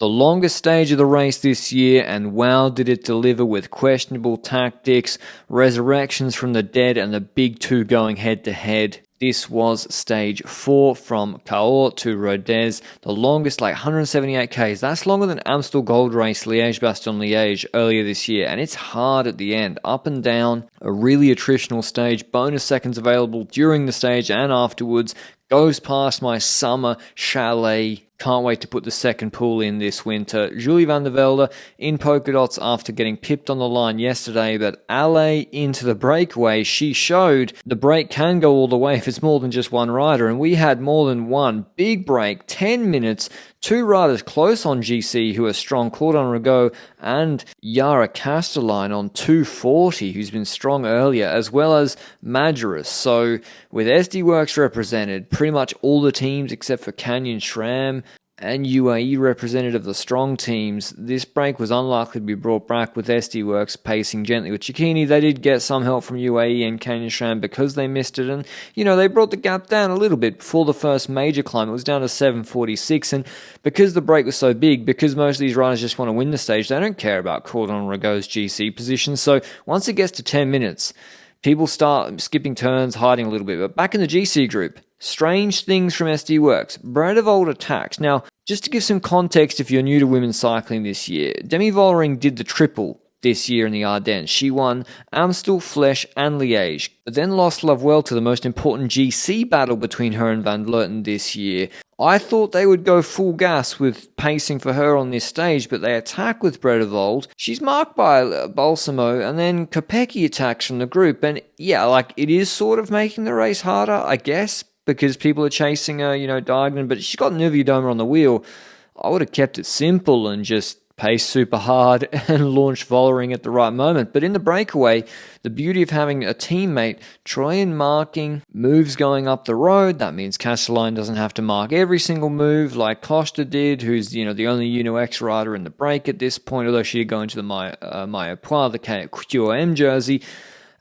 The longest stage of the race this year, and wow did it deliver with questionable tactics, resurrections from the dead, and the big two going head to head. This was stage 4 from Cahors to Rodez, the longest, like 178 Ks. That's longer than Amstel Gold Race Liège-Bastogne-Liège earlier this year, and it's hard at the end, up and down, a really attritional stage, bonus seconds available during the stage and afterwards, goes past my summer chalet. Can't wait to put the second pool in this winter. Julie van der Velde in polka dots after getting pipped on the line yesterday, but Ale into the breakaway, she showed the break can go all the way if it's more than just one rider, and we had more than one big break, 10 minutes, two riders close on GC who are strong, Cordon Rigaud and Yara Castelline on 240, who's been strong earlier, as well as Majoris. So with SD Worx represented, pretty much all the teams except for Canyon SRAM and UAE represented of the strong teams, this break was unlikely to be brought back with SD Worx pacing gently with Cecchini. They did get some help from UAE and Canyon SRAM because they missed it, and they brought the gap down a little bit before the first major climb. It was down to 7:46, and because the break was so big, because most of these riders just want to win the stage, they don't care about Cordon Rigaud's GC position. So once it gets to 10 minutes, people start skipping turns, hiding a little bit. But back in the GC group, strange things from SD Worx. Bredevold attacks. Now, just to give some context if you're new to women's cycling this year, Demi Vollering did the triple this year in the Ardennes. She won Amstel, Flèche and Liège, but then lost love well to the most important GC battle between her and Van Vleuten this year. I thought they would go full gas with pacing for her on this stage, but they attack with Bredevold. She's marked by Balsamo, and then Kopecky attacks from the group, and it is sort of making the race harder, I guess, because people are chasing her, diagonal, but she's got Neuviedoma on the wheel. I would have kept it simple and just paced super hard and launched Vollering at the right moment. But in the breakaway, the beauty of having a teammate, Trojan marking moves going up the road, that means Castelline doesn't have to mark every single move like Costa did, who's, the only UNOX rider in the break at this point, although she did go into the Maillot the QOM jersey.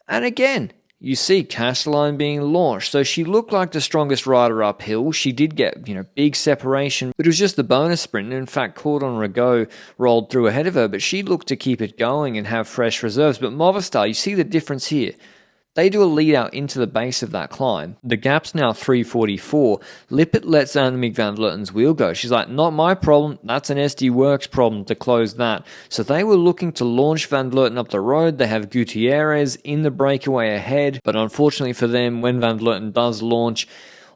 And again, you see Castelline being launched, so she looked like the strongest rider uphill. She did get, big separation, but it was just the bonus sprint. In fact, Cordon Rigaud rolled through ahead of her, but she looked to keep it going and have fresh reserves. But Movistar, you see the difference here. They do a lead out into the base of that climb. The gap's now 3:44. Lippert lets Annemiek van Vleuten's wheel go. She's like, not my problem. That's an SD Worx problem to close that. So they were looking to launch Van Vleuten up the road. They have Gutierrez in the breakaway ahead. But unfortunately for them, when Van Vleuten does launch,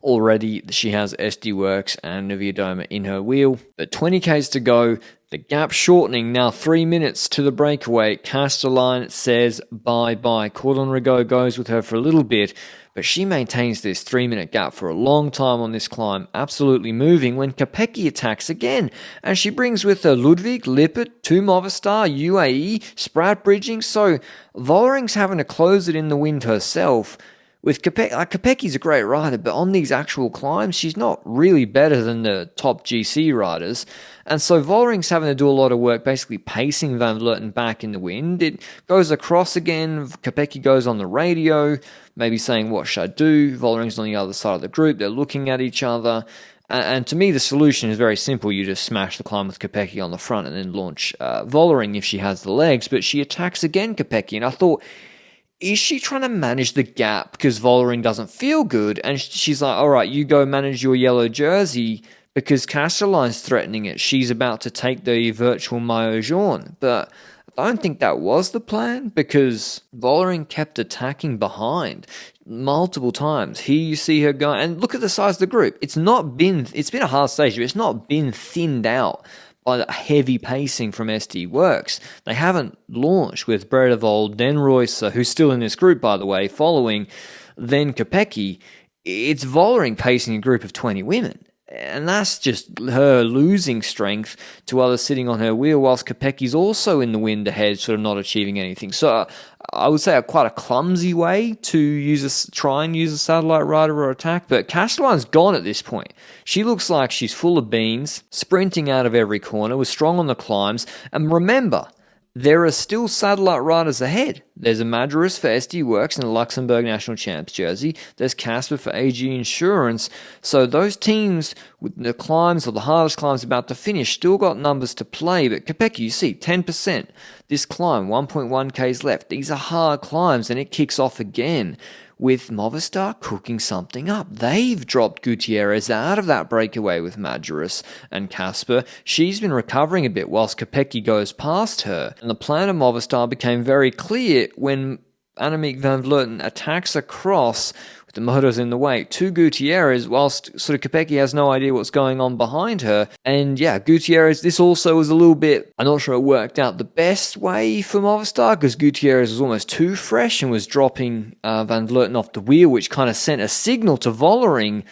already she has SD Worx and Neuviedoma in her wheel. But 20 Ks to go. The gap shortening, now 3 minutes to the breakaway. Castelline says bye-bye. Cordon Rigaud goes with her for a little bit, but she maintains this 3-minute gap for a long time on this climb, absolutely moving when Kopecky attacks again. And she brings with her Ludwig, Lippert, two Movistar, UAE, Sprat bridging, so Vollering's having to close it in the wind herself. With Kopecky's a great rider, but on these actual climbs, she's not really better than the top GC riders. And so Vollering's having to do a lot of work basically pacing Van Vleuten back in the wind. It goes across again. Kopecky goes on the radio, maybe saying, what should I do? Vollering's on the other side of the group. They're looking at each other. And to me, the solution is very simple. You just smash the climb with Kopecky on the front and then launch Vollering if she has the legs. But she attacks again Kopecky, and I thought, is she trying to manage the gap because Vollering doesn't feel good? And she's like, all right, you go manage your yellow jersey because Castelline's threatening it. She's about to take the virtual maillot jaune. But I don't think that was the plan because Vollering kept attacking behind multiple times. Here you see her going, and look at the size of the group. It's been a hard stage, but it's not been thinned out by the heavy pacing from SD Worx. They haven't launched with Bredevold, then Royce, who's still in this group, by the way, following, then Kopecky. It's Vollering pacing a group of 20 women. And that's just her losing strength to others sitting on her wheel, whilst Kopecky's also in the wind ahead, sort of not achieving anything. So I would say quite a clumsy way to try and use a satellite rider or attack, but Castelline's gone at this point. She looks like she's full of beans, sprinting out of every corner, was strong on the climbs. And remember, there are still satellite riders ahead. There's a Madras for SD Worx in the Luxembourg National Champs jersey. There's Casper for AG Insurance. So those teams with the climbs or the hardest climbs about to finish still got numbers to play. But Kopecky, you see, 10%. This climb, 1.1 Ks left. These are hard climbs, and it kicks off again with Movistar cooking something up. They've dropped Gutierrez out of that breakaway with Madras and Casper. She's been recovering a bit whilst Kopecky goes past her. And the plan of Movistar became very clear when Annemiek van Vleuten attacks across with the motos in the way to Gutierrez, whilst sort of Kopecky has no idea what's going on behind her. And yeah, Gutierrez, this also was a little bit, I'm not sure it worked out the best way for Movistar, because Gutierrez was almost too fresh and was dropping Van Vleuten off the wheel, which kind of sent a signal to Vollering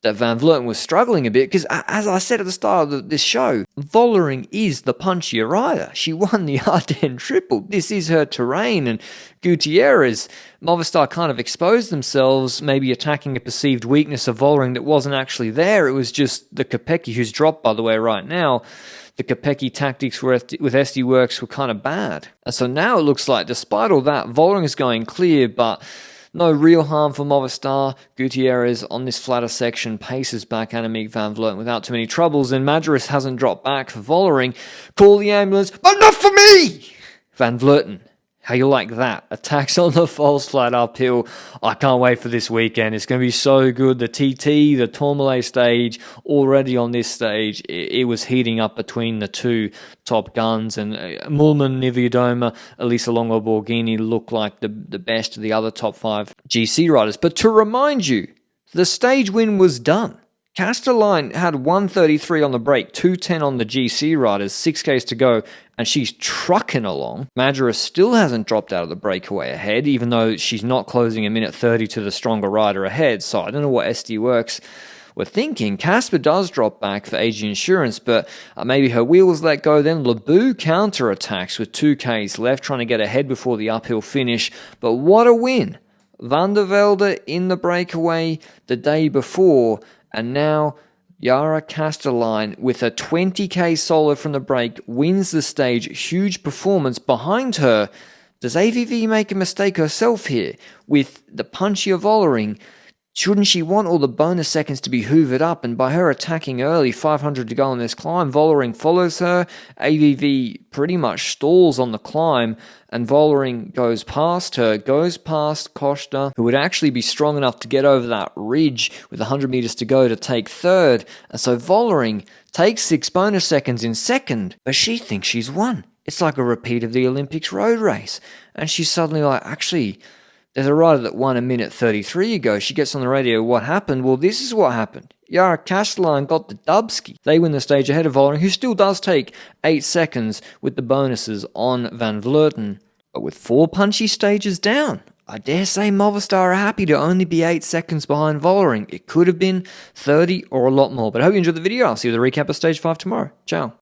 that Van Vleuten was struggling a bit, because as I said at the start of this show, Vollering is the punchier rider. She won the Ardennes Triple. This is her terrain, and Gutierrez, Movistar kind of exposed themselves, maybe attacking a perceived weakness of Vollering that wasn't actually there. It was just the Kopecky, who's dropped, by the way, right now. The Kopecky tactics with SD Worx were kind of bad. And so now it looks like, despite all that, Vollering is going clear, but no real harm for Movistar. Gutierrez on this flatter section paces back Annemiek van Vleuten without too many troubles, and Madras hasn't dropped back for Vollering. Call the ambulance, but not for me! Van Vleuten, how you like that? Attacks on the false flat uphill. I can't wait for this weekend. It's going to be so good. The TT, the Tourmalet stage, already on this stage, it was heating up between the two top guns, and Moolman, Niewiadoma, Elisa Longo Borghini look like the best of the other top 5 GC riders. But to remind you, the stage win was done. Castelline had 133 on the break, 210 on the GC riders, 6Ks to go, and she's trucking along. Madras still hasn't dropped out of the breakaway ahead, even though she's not closing a minute 30 to the stronger rider ahead, so I don't know what SD Worx were thinking. Casper does drop back for AG Insurance, but maybe her wheel was let go. Then Lebu counterattacks with 2Ks left, trying to get ahead before the uphill finish, but what a win! Van der Velde in the breakaway the day before, and now Yara Castelline, with a 20k solo from the break, wins the stage. Huge performance behind her. Does AVV make a mistake herself here? With the punchier Vollering, shouldn't she want all the bonus seconds to be hoovered up? And by her attacking early, 500 to go on this climb, Vollering follows her. AVV pretty much stalls on the climb, and Vollering goes past her, goes past Costa, who would actually be strong enough to get over that ridge with 100 meters to go to take third. And so Vollering takes 6 bonus seconds in second, but she thinks she's won. It's like a repeat of the Olympics road race. And she's suddenly like, actually, there's a rider that won a minute 33 ago. She gets on the radio, what happened? Well, this is what happened. Yara Castelline got the dubski. They win the stage ahead of Vollering, who still does take 8 seconds with the bonuses on Van Vleuten. But with 4 punchy stages down, I dare say Movistar are happy to only be 8 seconds behind Vollering. It could have been 30 or a lot more. But I hope you enjoyed the video. I'll see you at the recap of Stage 5 tomorrow. Ciao.